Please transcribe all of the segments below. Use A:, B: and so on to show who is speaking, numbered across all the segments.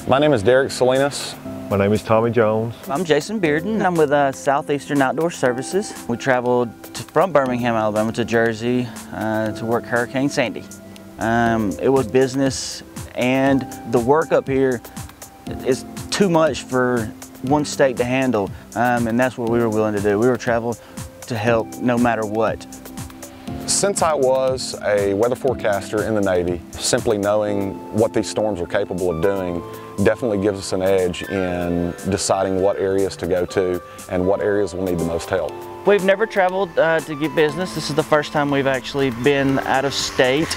A: My name is Derek Salinas.
B: My name is Tommy Jones.
C: I'm Jason Bearden. I'm with Southeastern Outdoor Services. We traveled from Birmingham, Alabama to Jersey to work Hurricane Sandy. It was business, and the work up here is too much for one state to handle, and that's what we were willing to do. We were traveling to help no matter what.
A: Since I was a weather forecaster in the Navy, simply knowing what these storms are capable of doing definitely gives us an edge in deciding what areas to go to and what areas will need the most help.
C: We've never traveled to get business. This is the first time we've actually been out of state.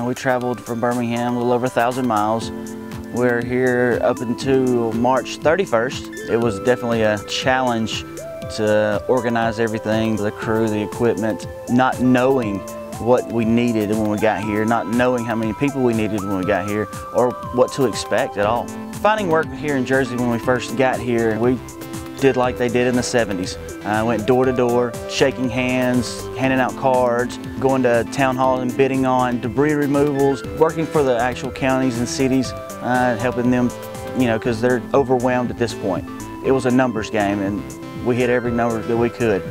C: We traveled from Birmingham a little over 1,000 miles. We're here up until March 31st. It was definitely a challenge to organize everything, the crew, the equipment, not knowing what we needed when we got here, not knowing how many people we needed when we got here, or what to expect at all. Finding work here in Jersey when we first got here, we did like they did in the 70s. Went door to door, shaking hands, handing out cards, going to town halls and bidding on debris removals, working for the actual counties and cities, helping them, because they're overwhelmed at this point. It was a numbers game, and we hit every number that we could.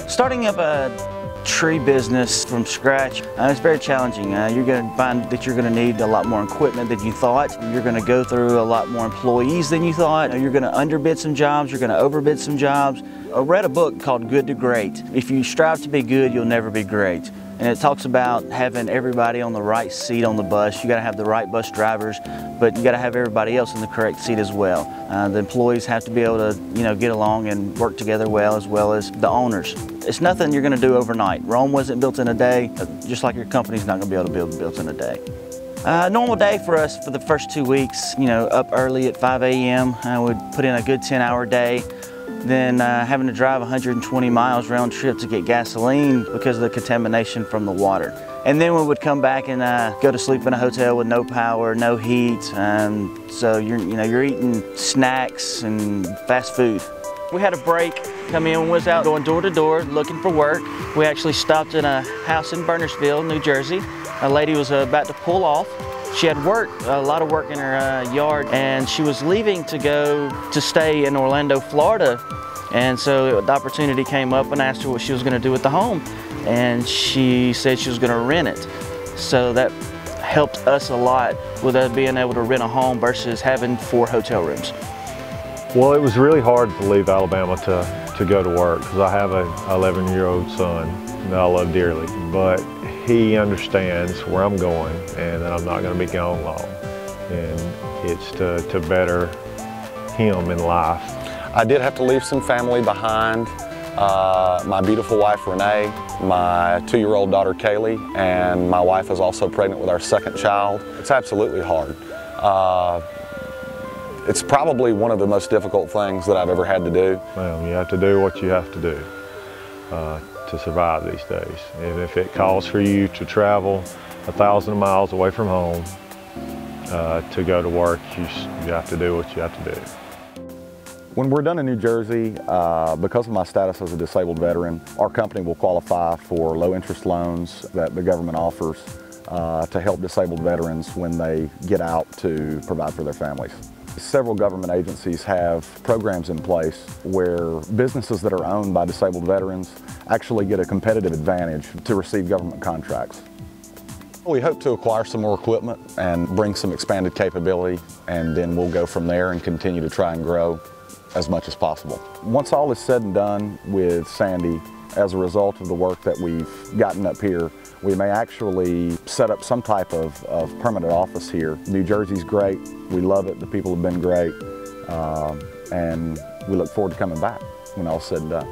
C: Starting up a tree business from scratch, it's very challenging. You're going to find that you're going to need a lot more equipment than you thought. You're going to go through a lot more employees than you thought. You're going to underbid some jobs, you're going to overbid some jobs. I read a book called Good to Great. If you strive to be good, you'll never be great. And it talks about having everybody on the right seat on the bus. You got to have the right bus drivers, but you got to have everybody else in the correct seat as well. The employees have to be able to, get along and work together well as the owners. It's nothing you're going to do overnight. Rome wasn't built in a day, just like your company's not going to be able to be built in a day. Normal day for us for the first 2 weeks, up early at 5 a.m. We'd put in a good 10-hour day. Then having to drive 120 miles round trip to get gasoline because of the contamination from the water. And then we would come back and go to sleep in a hotel with no power, no heat. So you're eating snacks and fast food. We had a break, come in, was out going door to door looking for work. We actually stopped in a house in Bernardsville, New Jersey. A lady was about to pull off. She had a lot of work in her yard, and she was leaving to go to stay in Orlando, Florida. And so the opportunity came up and asked her what she was going to do with the home. And she said she was going to rent it. So that helped us a lot with us being able to rent a home versus having 4 hotel rooms.
B: Well, it was really hard to leave Alabama to go to work because I have an 11-year-old son that I love dearly. But he understands where I'm going and that I'm not going to be gone long. And it's to better him in life.
A: I did have to leave some family behind. My beautiful wife Renee, my 2-year-old daughter Kaylee, and my wife is also pregnant with our 2nd child. It's absolutely hard. It's probably one of the most difficult things that I've ever had to do.
B: Well, you have to do what you have to do to survive these days. And if it calls for you to travel 1,000 miles away from home to go to work, you have to do what you have to do.
A: When we're done in New Jersey, because of my status as a disabled veteran, our company will qualify for low-interest loans that the government offers to help disabled veterans when they get out to provide for their families. Several government agencies have programs in place where businesses that are owned by disabled veterans actually get a competitive advantage to receive government contracts. We hope to acquire some more equipment and bring some expanded capability, and then we'll go from there and continue to try and grow as much as possible. Once all is said and done with Sandy, as a result of the work that we've gotten up here, we may actually set up some type of permanent office here. New Jersey's great, we love it, the people have been great, and we look forward to coming back when all's said and done.